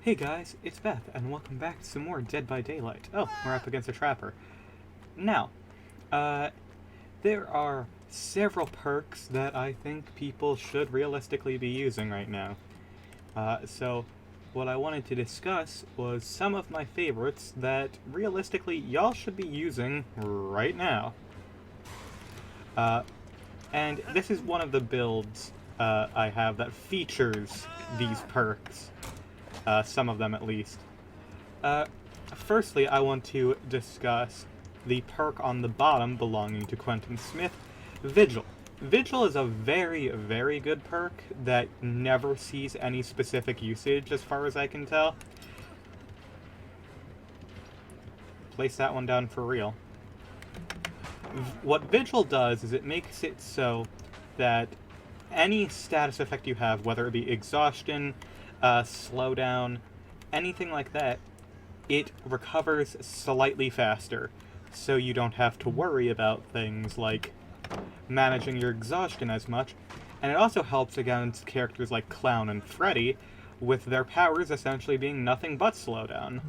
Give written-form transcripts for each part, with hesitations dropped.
Hey guys, it's Beth, and welcome back to some more Dead by Daylight. Oh, we're up against a trapper. Now, uh, there are several perks that I think people should realistically be using right now. So, what I wanted to discuss was some of my favorites that realistically y'all should be using right now. And this is one of the builds I have that features these perks. Some of them at least. Firstly, I want to discuss the perk on the bottom belonging to Quentin Smith, Vigil. Vigil is a very, very good perk that never sees any specific usage as far as I can tell. Place that one down for real. What Vigil does is it makes it so that any status effect you have, whether it be exhaustion, slowdown, anything like that, it recovers slightly faster, so you don't have to worry about things like managing your exhaustion as much, and it also helps against characters like Clown and Freddy, with their powers essentially being nothing but slowdown.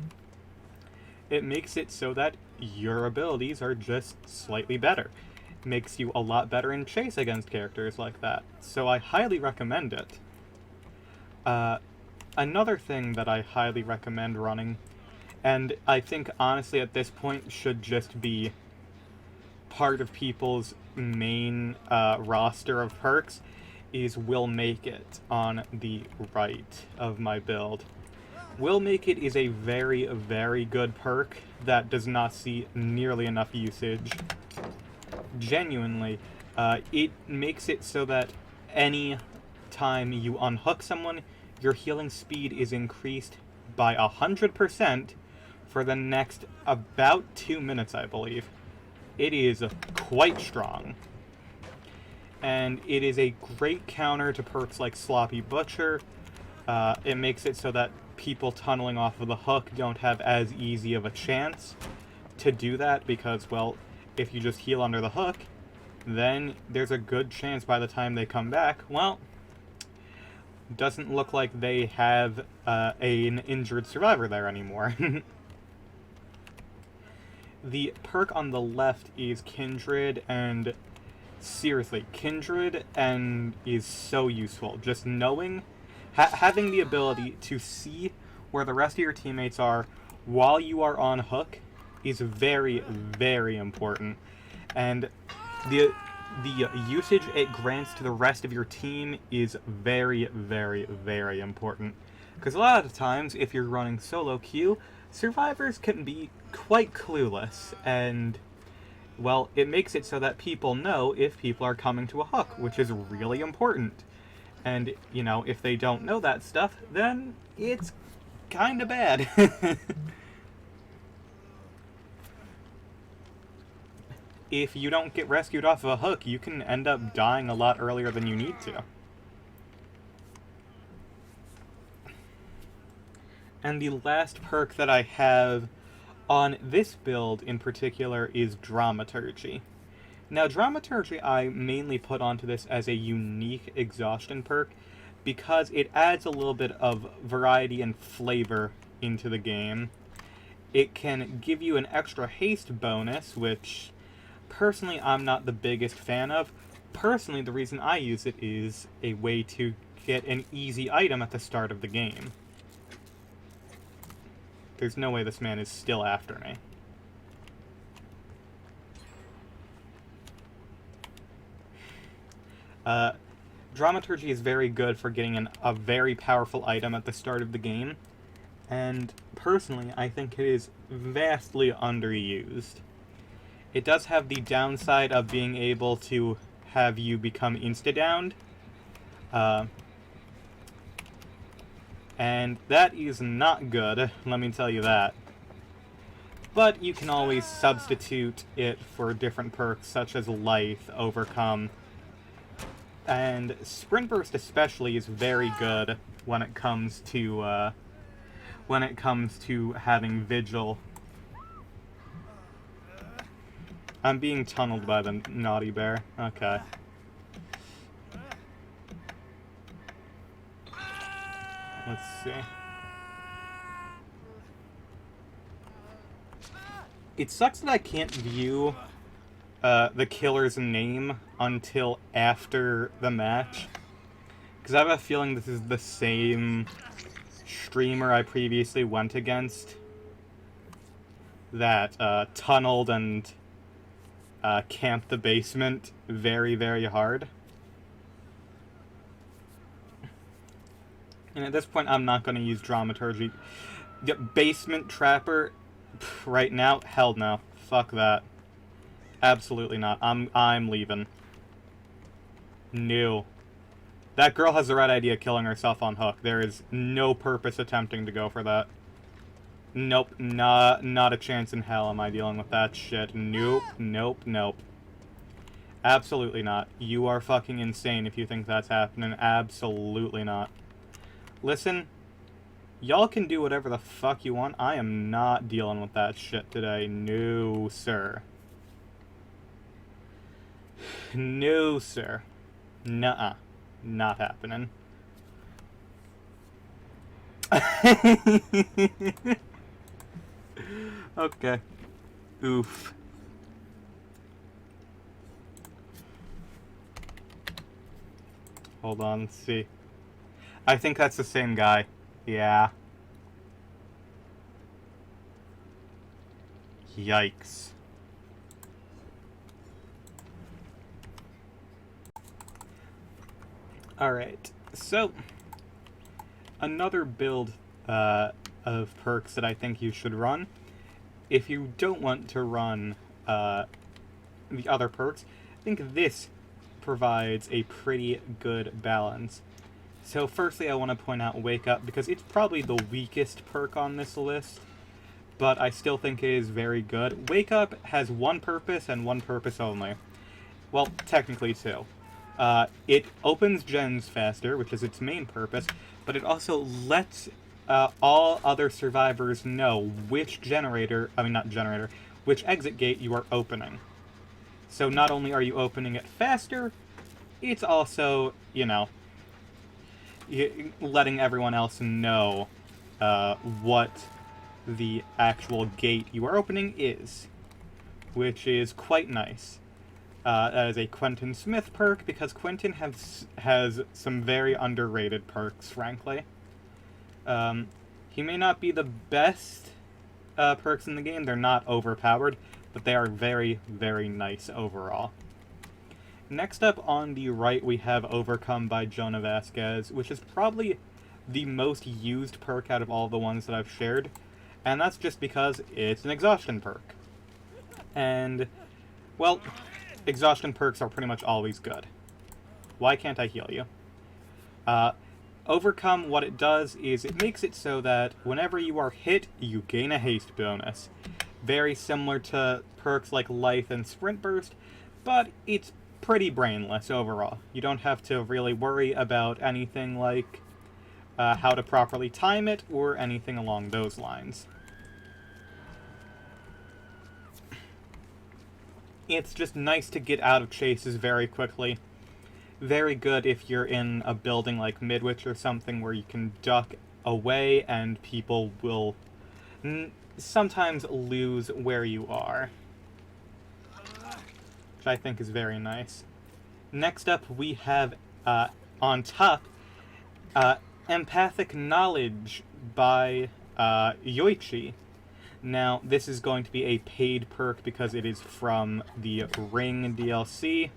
It makes it so that your abilities are just slightly better. It makes you a lot better in chase against characters like that, so I highly recommend it. Another thing that I highly recommend running, and I think honestly at this point should just be part of people's main roster of perks, is Will Make It on the right of my build. Will Make It is a very, very good perk that does not see nearly enough usage. Genuinely, it makes it so that any time you unhook someone, your healing speed is increased by 100% for the next about 2 minutes, I believe. It is quite strong. And it is a great counter to perks like Sloppy Butcher. It makes it so that people tunneling off of the hook don't have as easy of a chance to do that because, well, if you just heal under the hook, then there's a good chance by the time they come back, well, doesn't look like they have an injured survivor there anymore. The perk on the left is Kindred, and seriously, Kindred and is so useful. Just knowing, having the ability to see where the rest of your teammates are while you are on hook is very, very important. And the usage it grants to the rest of your team is very, very, very important. Because a lot of times, if you're running solo queue, survivors can be quite clueless, and, well, it makes it so that people know if people are coming to a hook, which is really important. And, you know, if they don't know that stuff, then it's kinda bad. If you don't get rescued off of a hook, you can end up dying a lot earlier than you need to. And the last perk that I have on this build in particular is Dramaturgy. Now, Dramaturgy I mainly put onto this as a unique exhaustion perk because it adds a little bit of variety and flavor into the game. It can give you an extra haste bonus, which personally I'm not the biggest fan of. Personally, the reason I use it is a way to get an easy item at the start of the game. There's no way this man is still after me. Dramaturgy is very good for getting a very powerful item at the start of the game, and personally I think it is vastly underused. It does have the downside of being able to have you become insta-downed, and that is not good, let me tell you that. But you can always substitute it for different perks such as Lithe, Overcome, and Sprint Burst especially is very good when it comes to having Vigil. I'm being tunneled by the naughty bear. Okay. Let's see. It sucks that I can't view the killer's name until after the match, because I have a feeling this is the same streamer I previously went against that tunneled and camped the basement very, very hard. And at this point, I'm not going to use dramaturgy. The basement trapper, right now, hell no. Fuck that. Absolutely not. I'm leaving. No. That girl has the right idea killing herself on hook. There is no purpose attempting to go for that. Nope. Not a chance in hell am I dealing with that shit. Nope. Nope. Nope. Absolutely not. You are fucking insane if you think that's happening. Absolutely not. Listen, y'all can do whatever the fuck you want. I am not dealing with that shit today. No, sir. No, sir. Nuh-uh. Not happening. Okay. Oof. Hold on, let's see. I think that's the same guy. Yeah. Yikes. Alright, so another build of perks that I think you should run. If you don't want to run the other perks, I think this provides a pretty good balance. So firstly, I want to point out Wake Up, because it's probably the weakest perk on this list, but I still think it is very good. Wake Up has one purpose and one purpose only. Well, technically two. It opens gens faster, which is its main purpose, but it also lets all other survivors know which which exit gate you are opening. So not only are you opening it faster, it's also, you know, letting everyone else know what the actual gate you are opening is, which is quite nice. That is a Quentin Smith perk, because Quentin has some very underrated perks, frankly. He may not be the best perks in the game. They're not overpowered, but they are very, very nice overall. Next up on the right, we have Overcome by Jonah Vasquez, which is probably the most used perk out of all the ones that I've shared, and that's just because it's an exhaustion perk. And, well, exhaustion perks are pretty much always good. Why can't I heal you? Overcome, what it does is it makes it so that whenever you are hit, you gain a haste bonus. Very similar to perks like Life and Sprint Burst, but it's pretty brainless overall. You don't have to really worry about anything like how to properly time it or anything along those lines. It's just nice to get out of chases very quickly. Very good if you're in a building like Midwich or something where you can duck away and people will sometimes lose where you are, which I think is very nice. Next up, we have, on top, Empathic Knowledge by Yoichi. Now, this is going to be a paid perk because it is from the Ring DLC.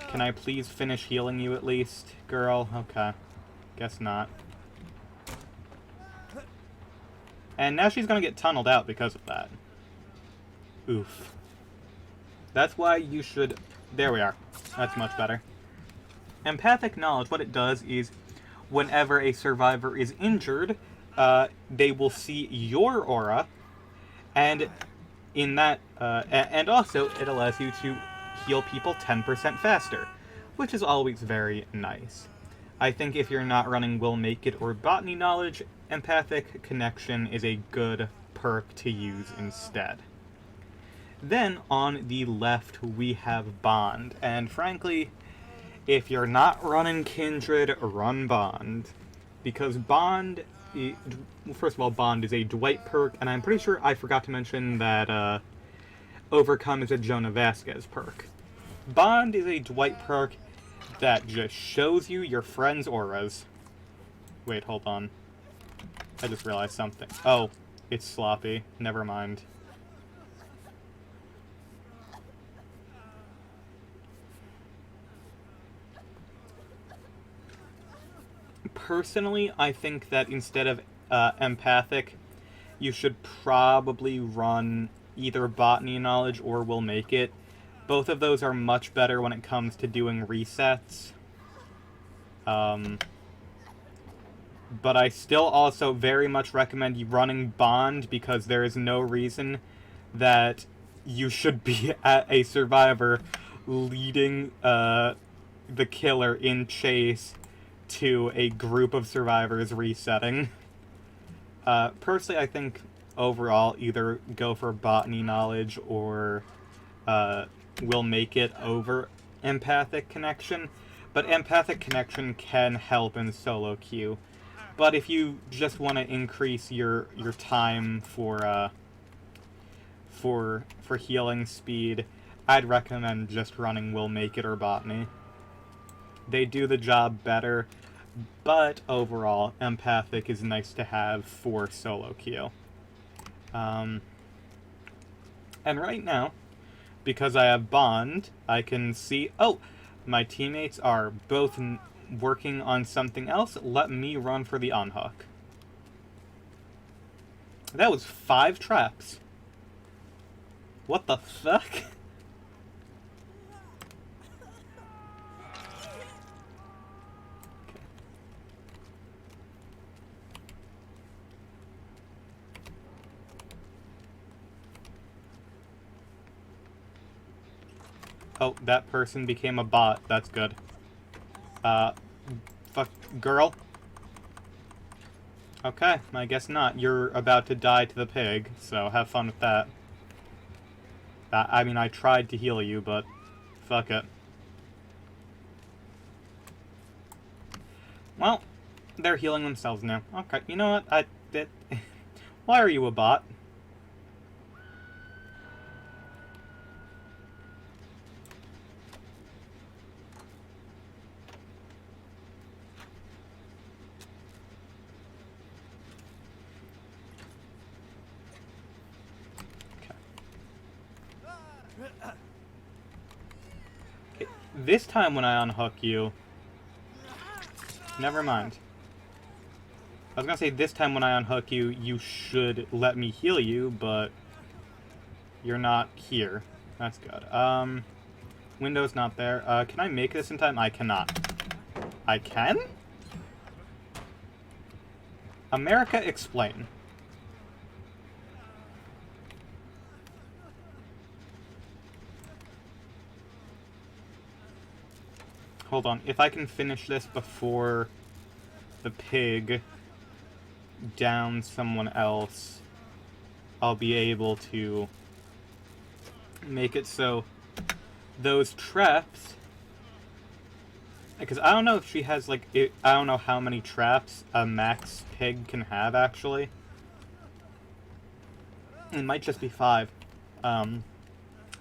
Can I please finish healing you at least, girl? Okay. Guess not. And now she's gonna get tunneled out because of that. Oof. That's why you should... There we are. That's much better. Empathic Knowledge, what it does is, whenever a survivor is injured, they will see your aura, and in that, and also it allows you to heal people 10% faster, which is always very nice. I think if you're not running Will Make It or Botany Knowledge, Empathic Connection is a good perk to use instead. Then, on the left, we have Bond, and frankly, if you're not running Kindred, run Bond, because Bond First of all, Bond is a Dwight perk, and I'm pretty sure I forgot to mention that Overcome is a Jonah Vasquez perk. Bond is a Dwight perk that just shows you your friend's auras. Wait, hold on. I just realized something. Oh, it's sloppy. Never mind. Personally, I think that instead of empathic, you should probably run either botany knowledge or will make it. Both of those are much better when it comes to doing resets. But I still also very much recommend you running Bond, because there is no reason that you should be at a survivor leading the killer in chase to a group of survivors resetting. Personally, I think overall either go for botany knowledge or will make it over empathic connection. But empathic connection can help in solo queue. But if you just want to increase your time for healing speed, I'd recommend just running Will Make It or Botany. They do the job better, but overall, empathic is nice to have for solo queue. And right now, because I have Bond, I can see, oh, my teammates are both working on something else. Let me run for the unhook. That was 5 traps. What the fuck? Oh, that person became a bot. That's good. Fuck, girl. Okay, I guess not. You're about to die to the pig, so have fun with that. I mean, I tried to heal you, but fuck it. Well, they're healing themselves now. Okay, you know what? Why are you a bot? Okay. This time when I unhook you... Never mind. I was gonna say this time when I unhook you, you should let me heal you, but... You're not here. That's good. Window's not there. Can I make this in time? I cannot. I can? America, explain. Hold on. If I can finish this before the pig downs someone else, I'll be able to make it so those traps... Because I don't know if she has, like... I don't know how many traps a max pig can have, actually. It might just be 5.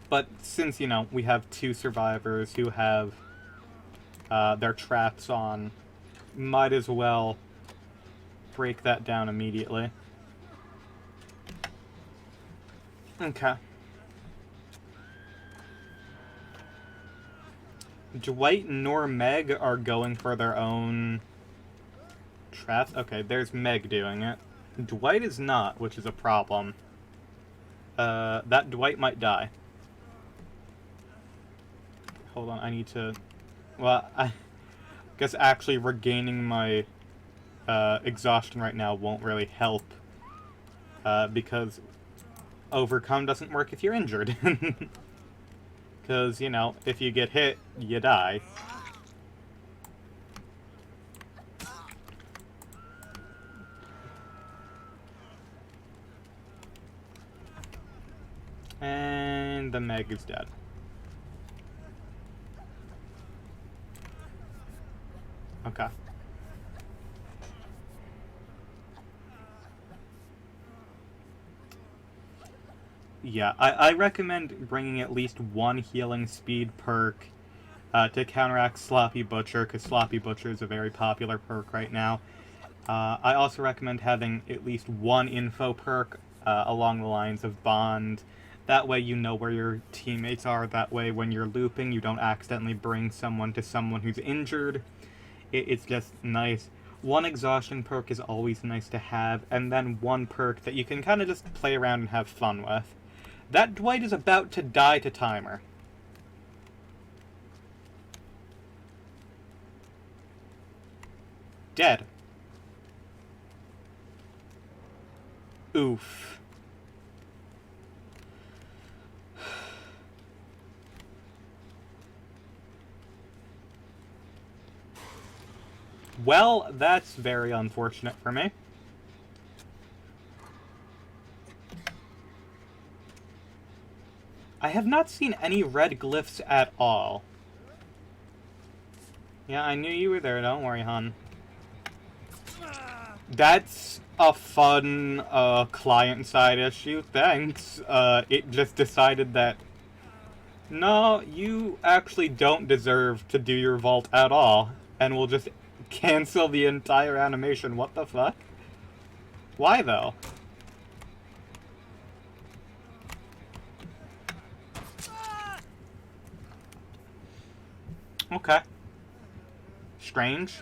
But since, you know, we have 2 survivors who have their traps on, might as well break that down immediately. Okay. Dwight nor Meg are going for their own traps. Okay, there's Meg doing it. Dwight is not, which is a problem. That Dwight might die. Hold on, I need to... Well, I guess actually regaining my exhaustion right now won't really help. Because Overcome doesn't work if you're injured. Because, you know, if you get hit, you die. And the Meg is dead. Okay. Yeah, I recommend bringing at least one healing speed perk to counteract Sloppy Butcher, because Sloppy Butcher is a very popular perk right now. I also recommend having at least one info perk along the lines of Bond. That way you know where your teammates are. That way when you're looping, you don't accidentally bring someone to someone who's injured. It's just nice. One exhaustion perk is always nice to have, and then one perk that you can kind of just play around and have fun with. That Dwight is about to die to timer. Dead. Oof. Well, that's very unfortunate for me. I have not seen any red glyphs at all. Yeah, I knew you were there, don't worry, hon. That's a fun, client-side issue, thanks. It just decided that, no, you actually don't deserve to do your vault at all, and we'll just cancel the entire animation. What the fuck? Why, though? Okay. Strange.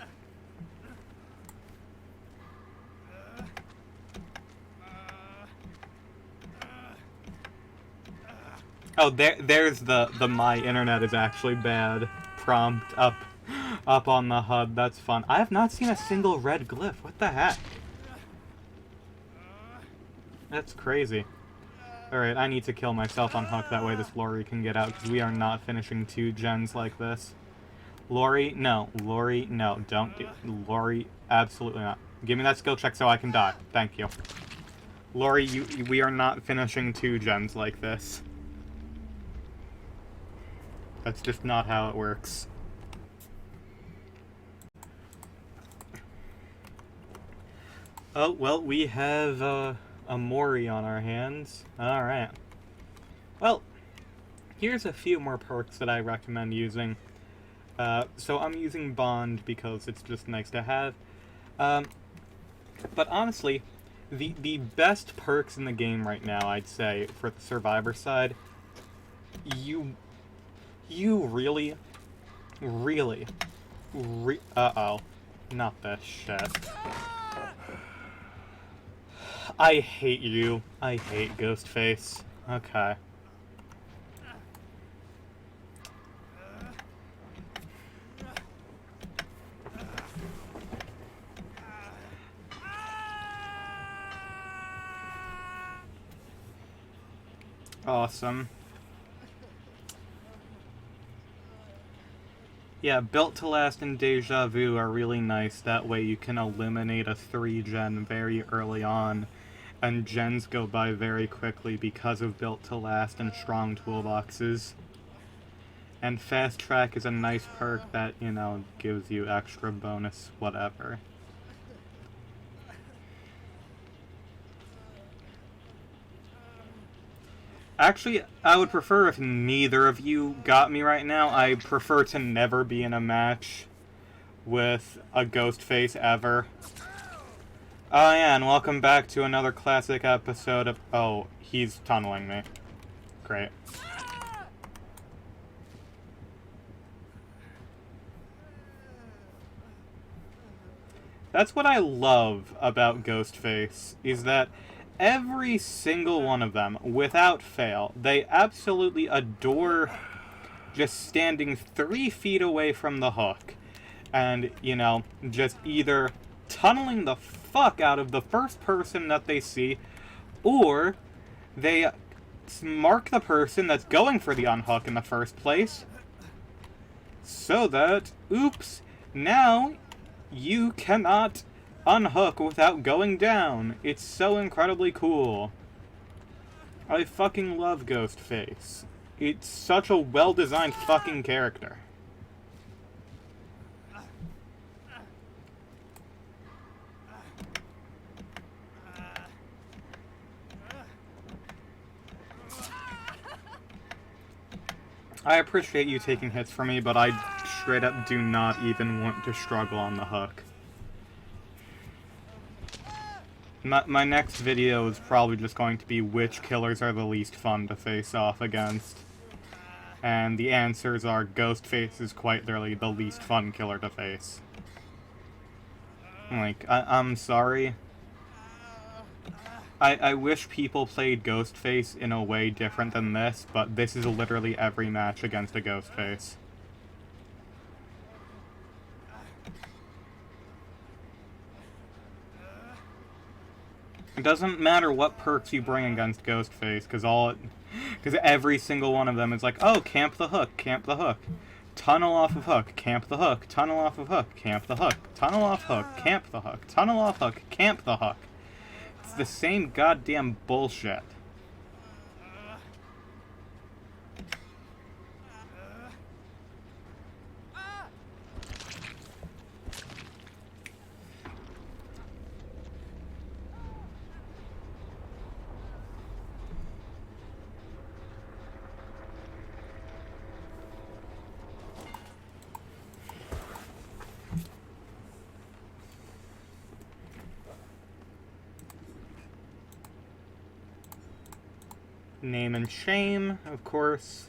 Oh, there's the my internet is actually bad prompt up on the HUD. That's fun. I have not seen a single red glyph. What the heck? That's crazy. Alright, I need to kill myself on Hook. That way this Lori can get out, because we are not finishing 2 gens like this. Lori, no. Lori, no. Don't do Lori, absolutely not. Give me that skill check so I can die. Thank you. Lori, we are not finishing 2 gens like this. That's just not how it works. Oh, well, we have, a Mori on our hands. Alright. Well, here's a few more perks that I recommend using. So I'm using Bond because it's just nice to have. But honestly, the best perks in the game right now, I'd say, for the Survivor side, you really, uh-oh. Not this shit. I hate you. I hate Ghostface. Okay. Awesome. Yeah, Built to Last and Deja Vu are really nice. That way you can eliminate a 3-gen very early on, and gens go by very quickly because of Built to Last and strong toolboxes. And Fast Track is a nice perk that, you know, gives you extra bonus whatever. Actually, I would prefer if neither of you got me right now. I prefer to never be in a match with a Ghostface ever. Oh yeah, and welcome back to another classic episode of... Oh, he's tunneling me. Great. That's what I love about Ghostface, is that every single one of them, without fail, they absolutely adore just standing 3 feet away from the hook. And, you know, just either tunneling the fuck out of the first person that they see, or they mark the person that's going for the unhook in the first place, so that, oops, now you cannot unhook without going down. It's so incredibly cool. I fucking love Ghostface. It's such a well-designed fucking character. I appreciate you taking hits for me, but I straight up do not even want to struggle on the hook. My next video is probably just going to be which killers are the least fun to face off against. And the answers are Ghostface is quite literally the least fun killer to face. Like, I'm sorry. I wish people played Ghostface in a way different than this, but this is literally every match against a Ghostface. It doesn't matter what perks you bring against Ghostface, because every single one of them is like, oh, camp the hook, camp the hook. Tunnel off of hook, camp the hook, tunnel off of hook, camp the hook, tunnel off hook, camp the hook, tunnel off hook, camp the hook. It's the same goddamn bullshit. Name and shame, of course.